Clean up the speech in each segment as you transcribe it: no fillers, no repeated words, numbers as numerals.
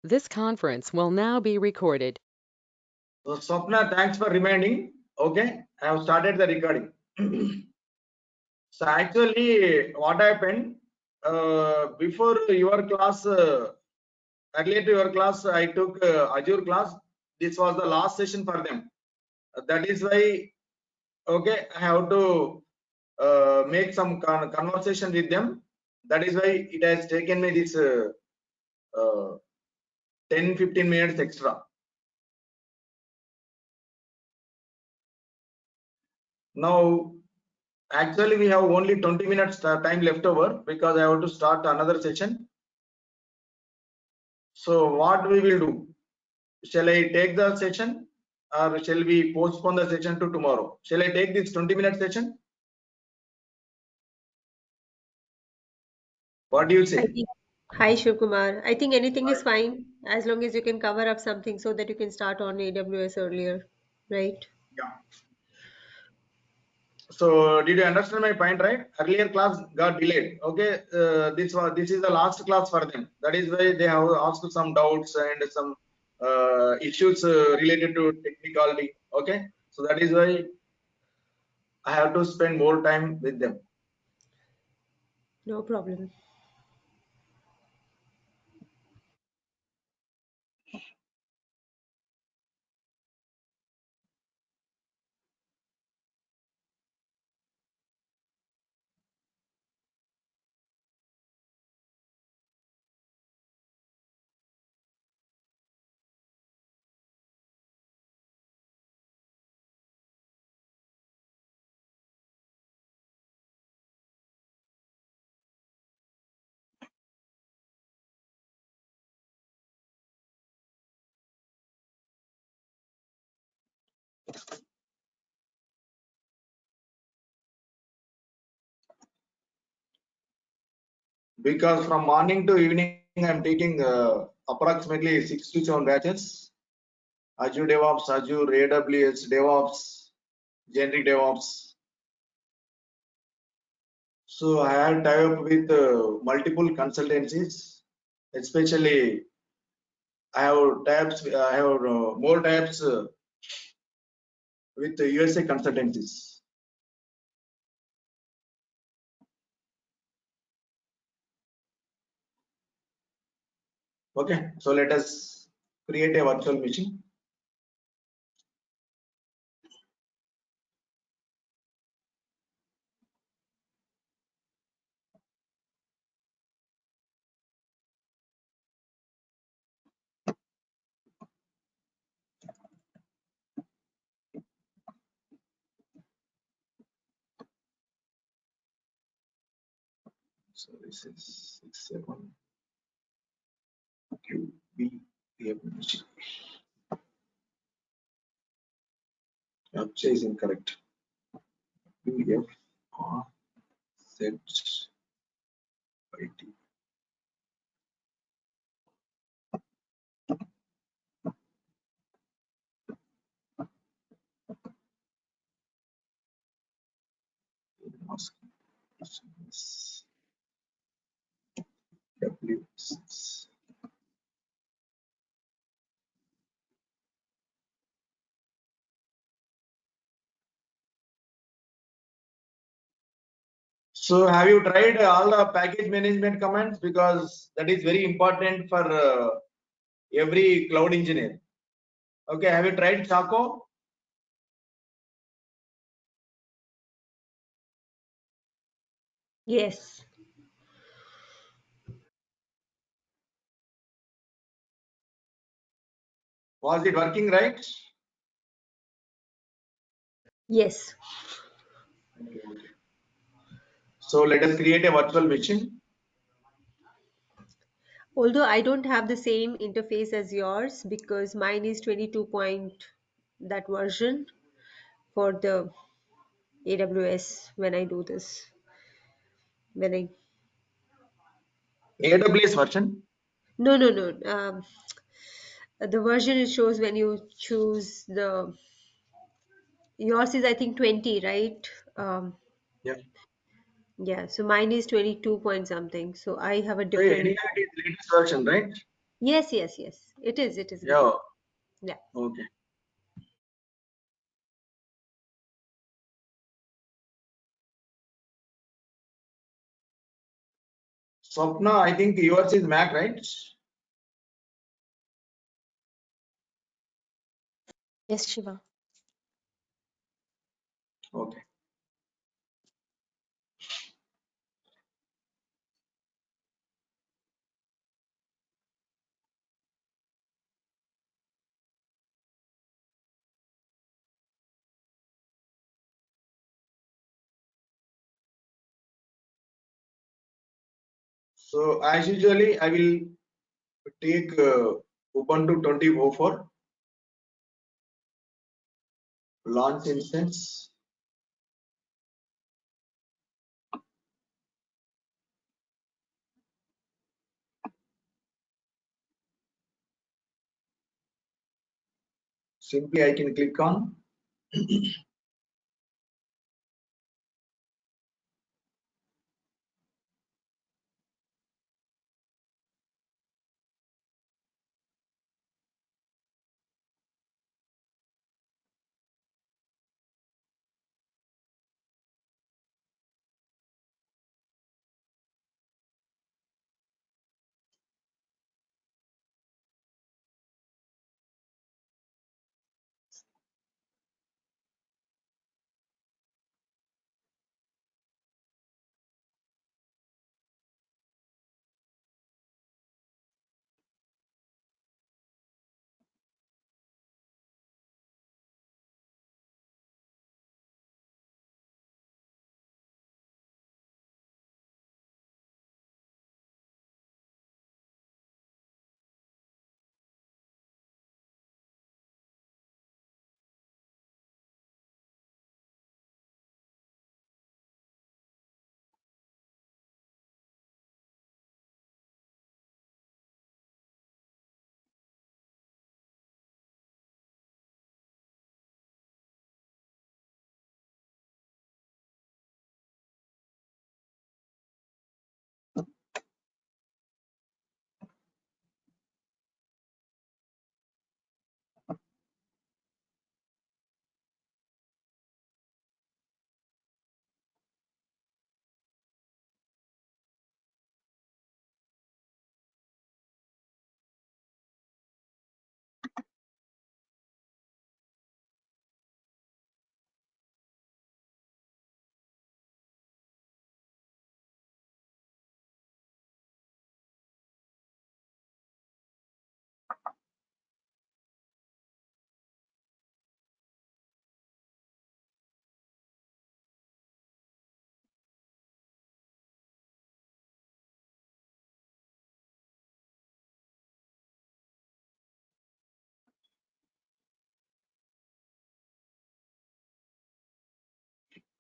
This conference will now be recorded. So Swapna, thanks for reminding. Okay, I have started the recording. So actually, what happened before your class, earlier to your class, I took Azure class. This was the last session for them. That is why, okay, I have to make some conversation with them. That is why it has taken me this uh, 10-15 minutes extra. Now, actually, we have only 20 minutes time left over because I have to start another session. So what we will do? Shall I take the session or shall we postpone the session to tomorrow? Shall I take this 20-minute session? What do you I say? think, hi Shivkumar. I think anything is fine as long as you can cover up something so that you can start on AWS earlier, right? Yeah. So did you understand my point, right? Earlier class got delayed. Okay, this is the last class for them. That is why they have asked some doubts and some issues related to technicality. Okay, so that is why I have to spend more time with them. No problem. Because from morning to evening I'm taking approximately 6 to 7 batches. Azure DevOps, Azure AWS DevOps, generic DevOps. So I had tie up with multiple consultancies, especially I have tabs. I have more tabs with the USA consultancies. Okay, so let us create a virtual machine. So this is 67 QB machine. Captcha is incorrect. UF or Z IT. Mask. W6. So have you tried all the package management commands, because that is very important for every cloud engineer. Okay, have you tried Chaco? Yes. Was it working right? Yes. Okay, okay. So let us create a virtual machine. Although I don't have the same interface as yours because mine is 22 point that version for the AWS when I do this. When I AWS version. no. The version it shows when you choose the yours is I think 20, right? Um, Yeah. yeah, so mine is 22 point something. So I have a So anyhow, different. it is latest version, right? Yes, yes, yes. It is. It is Yeah. getting. Yeah. Okay. Swapna, I think yours is Mac, right? Yes, Shiva. Okay. So as usually, I will take Ubuntu 2004 launch instance. Simply, I can click on.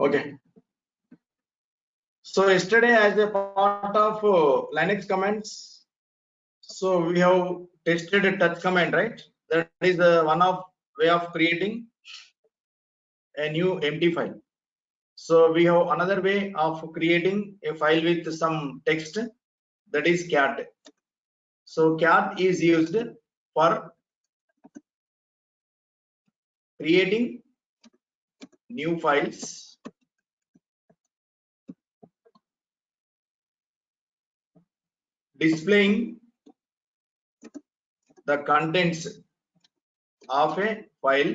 Okay. So yesterday, as a part of Linux commands, so we have tested a touch command, right? That is one of way of creating a new empty file. So we have another way of creating a file with some text, that is cat. So cat is used for creating new files, displaying the contents of a file,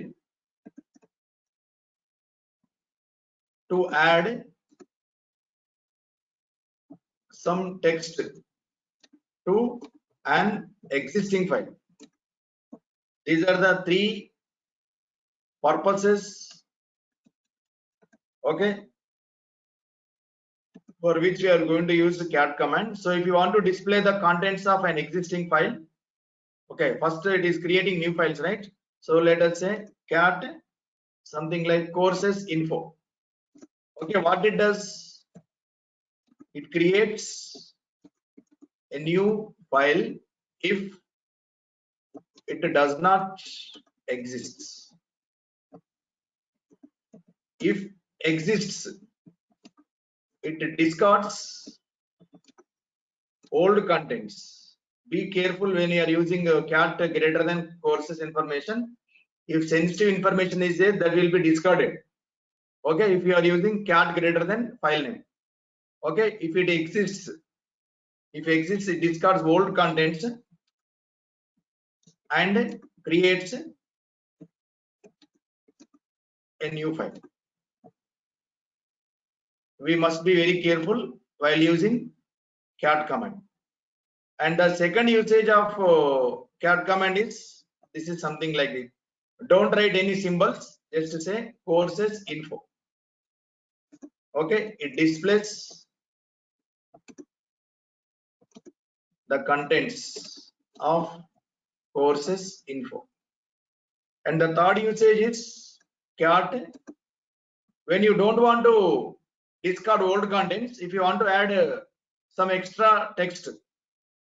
to add some text to an existing file. These are the three purposes, okay, for which we are going to use the cat command. So if you want to display the contents of an existing file, okay, first it is creating new files, right? So let us say cat something like courses info. Okay, what it does, it creates a new file if it does not exist. If exists, it discards old contents. be careful when you are using cat greater than courses information. If sensitive information is there, that will be discarded. Okay, if you are using cat greater than file name. Okay, if it exists, it discards old contents and creates a new file. We must be very careful while using cat command. And the second usage of cat command is, this is something like this. Don't write any symbols, just say courses info. Okay, it displays the contents of courses info. And the third usage is cat. When you don't want to discard old contents, if you want to add some extra text,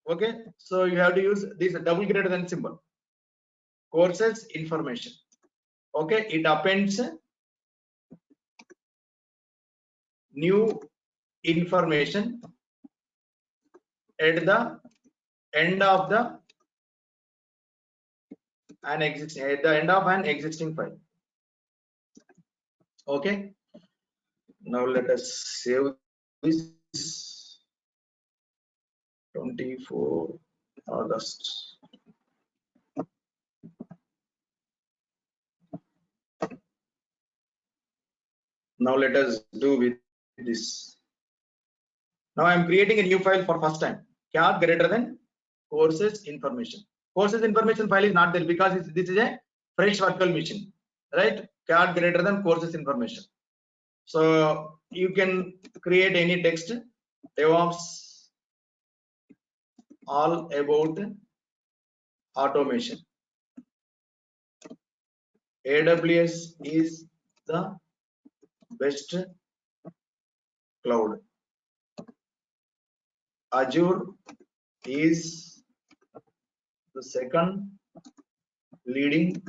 okay, so you have to use this double greater than symbol, courses information. Okay, it appends new information at the end of an existing file. Okay, now let us save this. 24 August. Now let us do with this. Now I am creating a new file for first time. Cat greater than courses information. Courses information file is not there because this is a fresh virtual machine, right? Cat greater than courses information. So you can create any text. DevOps, all about automation. AWS is the best cloud. Azure is the second leading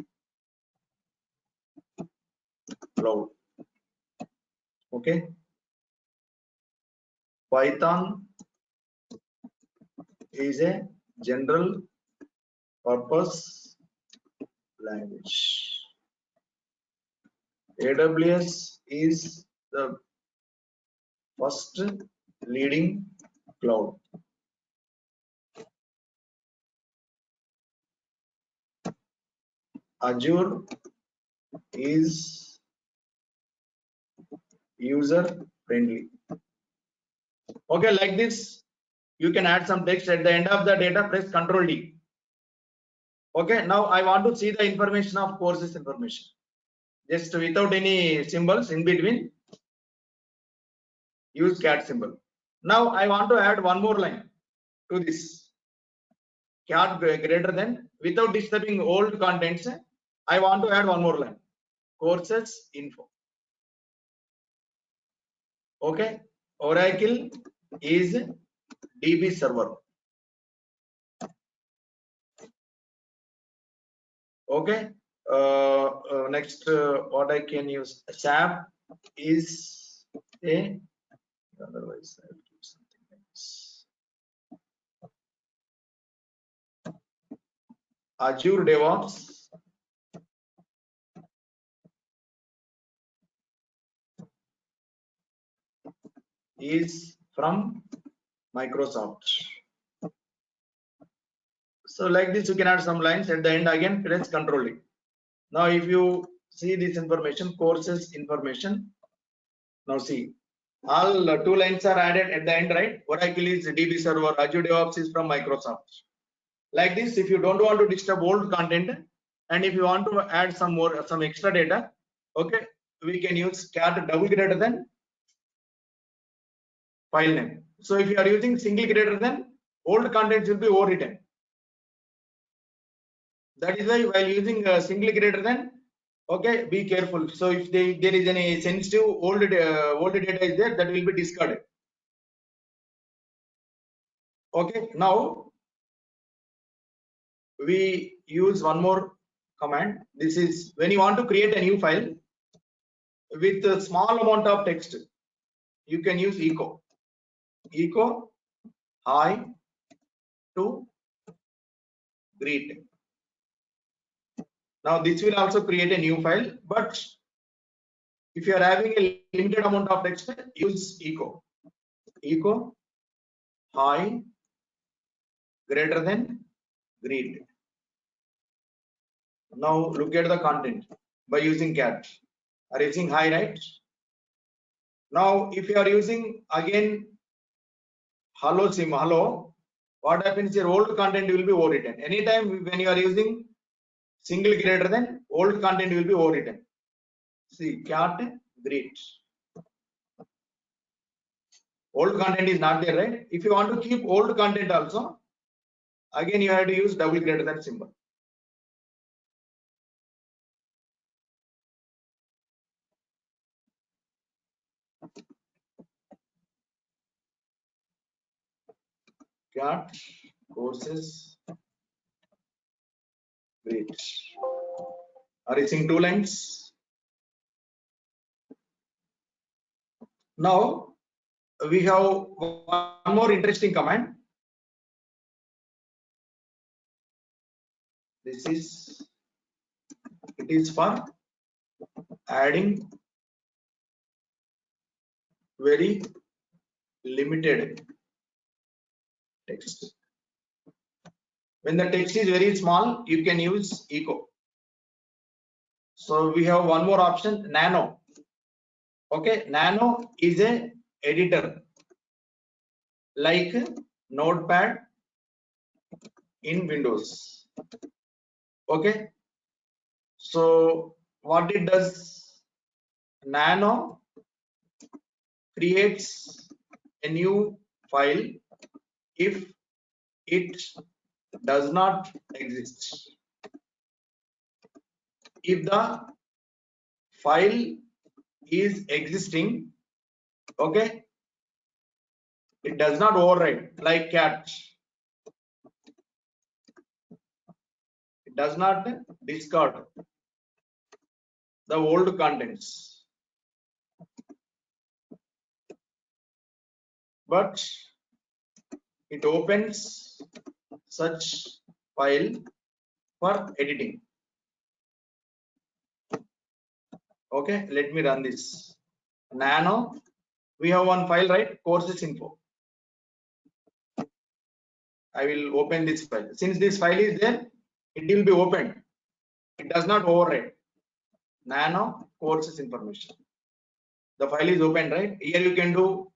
cloud. Okay. Python is a general purpose language. AWS is the first leading cloud. Azure is user friendly. Okay, like this, you can add some text at the end of the data, press Ctrl D. Okay, now I want to see the information of courses information. Just without any symbols in between, use cat symbol. Now I want to add one more line to this. Cat greater than, without disturbing old contents, I want to add one more line. Courses info. Okay, Oracle is DB server. Okay, next what I can use, SAP is a, otherwise I will do something else. Azure DevOps is from Microsoft. So like this, you can add some lines at the end. Again, press Ctrl D. Now if you see this information, courses information, now see all two lines are added at the end, right? Oracle is DB server, Azure DevOps is from Microsoft. Like this, if you don't want to disturb old content and if you want to add some extra data, okay, we can use cat double greater than file name. So if you are using single greater than, old contents will be overwritten. That is why while using single greater than, okay, be careful. So if there is any sensitive old data is there, that will be discarded. Okay, now we use one more command. This is when you want to create a new file with a small amount of text, you can use echo hi to greet. Now this will also create a new file, but if you are having a limited amount of text, use echo. Echo hi greater than greet. Now look at the content by using cat. Are using hi, right? Now if you are using again hello sim hello, what happens? Your old content will be overwritten. Anytime when you are using single greater than, old content will be overwritten. See, cat greet. Old content is not there, right? If you want to keep old content also, again you have to use double greater than symbol. Cat courses greet. Are using 2 lines. Now we have one more interesting command. This is, it is for adding very limited text. When the text is very small, you can use echo. So we have one more option, nano. Okay, nano is a editor like notepad in Windows. Okay, so what it does, nano creates a new file if it does not exist. If the file is existing, okay, it does not overwrite like cat. It does not discard the old contents, but it opens such file for editing. Okay, let me run this. Nano, we have one file, right? Courses info. I will open this file. Since this file is there, it will be opened. It does not overwrite. Nano courses information. The file is open, right? Here you can do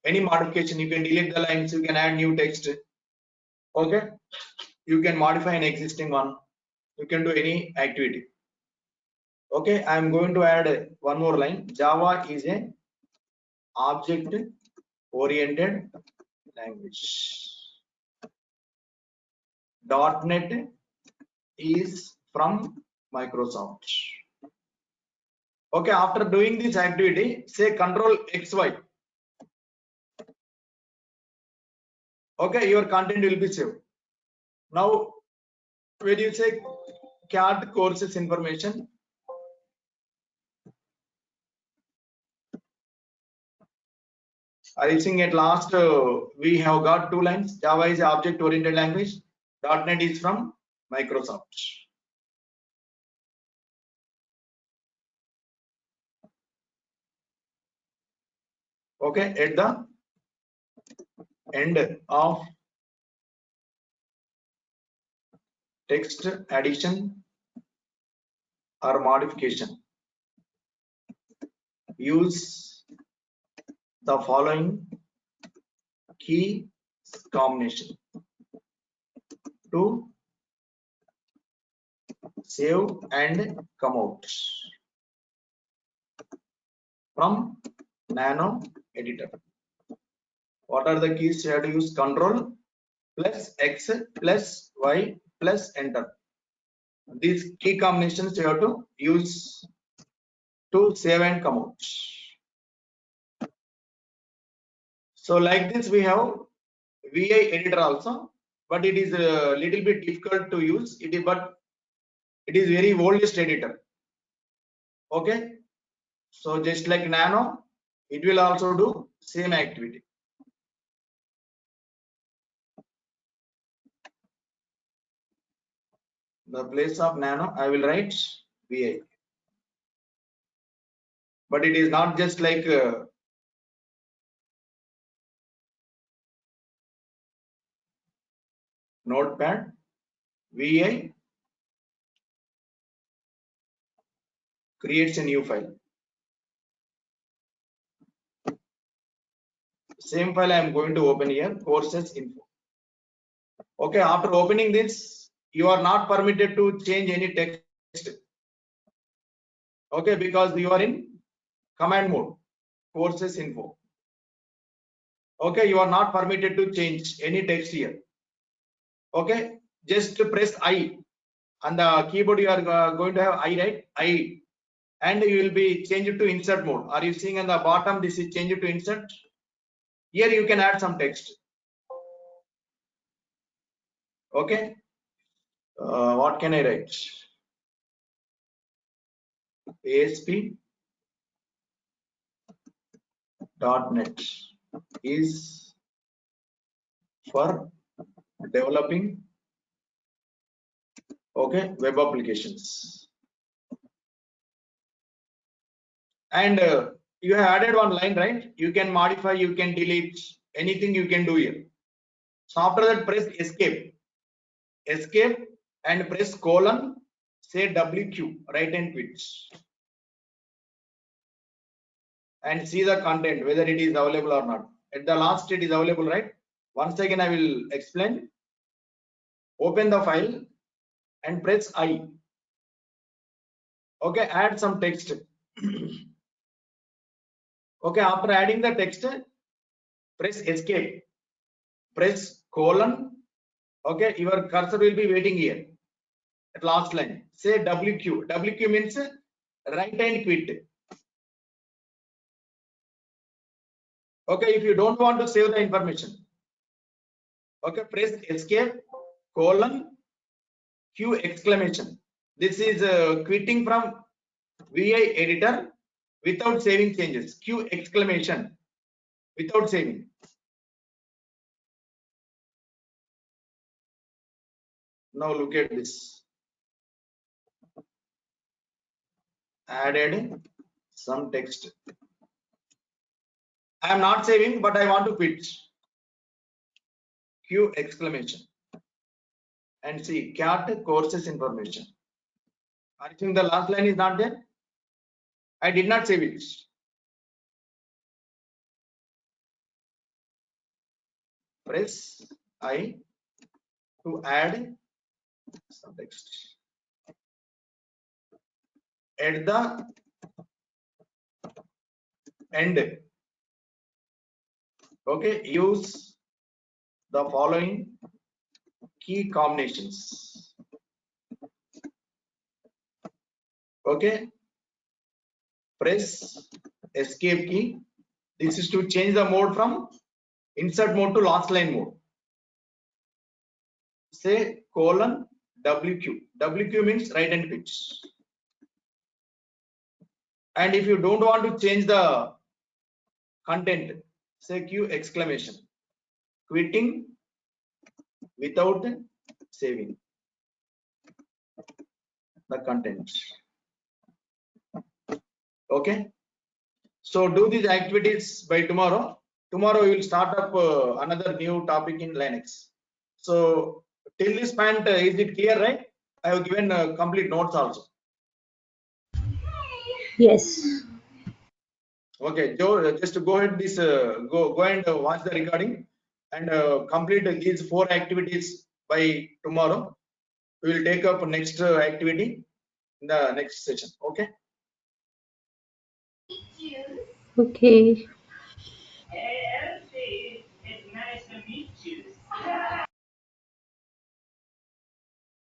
any modification. You can delete the lines. You can add new text. Okay. You can modify an existing one. You can do any activity. Okay. I am going to add one more line. Java is a object oriented language. .NET is from Microsoft. Okay, after doing this activity, say Control XY. Okay, your content will be saved. Now, when you say cat courses information, I think at last we have got 2 lines. Java is object oriented language. .NET is from Microsoft. Okay, at the end of text addition or modification, use the following key combination to save and come out from nano editor. What are the keys? You have to use Control plus X plus Y plus enter. These key combinations you have to use to save and come out. So like this we have VI editor also, but it is a little bit difficult to use. But it is very oldest editor. Okay, so just like nano, it will also do same activity. the place of nano, I will write VI. But it is not just like notepad, VI creates a new file. Same file I am going to open here, courses info. Okay, after opening this, you are not permitted to change any text. Okay, because you are in command mode, courses info. Okay, you are not permitted to change any text here. Okay, just press I. On the keyboard, you are going to have I, right? I. And you will be changed to insert mode. Are you seeing on the bottom? This is changed to insert. Here you can add some text. Okay. What can I write? ASP.NET is for developing, okay, web applications. And you have added one line, right? You can modify, you can delete, anything you can do here. So after that, press escape. Escape and press colon, say WQ, write and quit. And see the content, whether it is available or not. At the last, it is available, right? Once again, I will explain. Open the file and press I. Okay, add some text. Okay, after adding the text, press escape, press colon. Okay, your cursor will be waiting here at last line. Say WQ. WQ means write and quit. Okay, if you don't want to save the information, okay, press escape colon Q exclamation. This is quitting from VI editor without saving changes. Q exclamation without saving. Now look at this. Added some text. I am not saving, but I want to quit. Q exclamation. And see cat courses information. I think the last line is not there. I did not save it. Press I to add some text. At the end, okay, use the following key combinations. Okay, press escape key. This is to change the mode from insert mode to last line mode. Say colon WQ. WQ means write and quit. And if you don't want to change the content, say Q exclamation. Quitting without saving the content. Okay. So do these activities by tomorrow. Tomorrow we will start up another new topic in Linux. So till this point, is it clear, right? I have given complete notes also. Yes. Okay, Joe, just go ahead. This go and watch the recording and complete these 4 activities by tomorrow. We will take up next activity in the next session. Okay. Okay.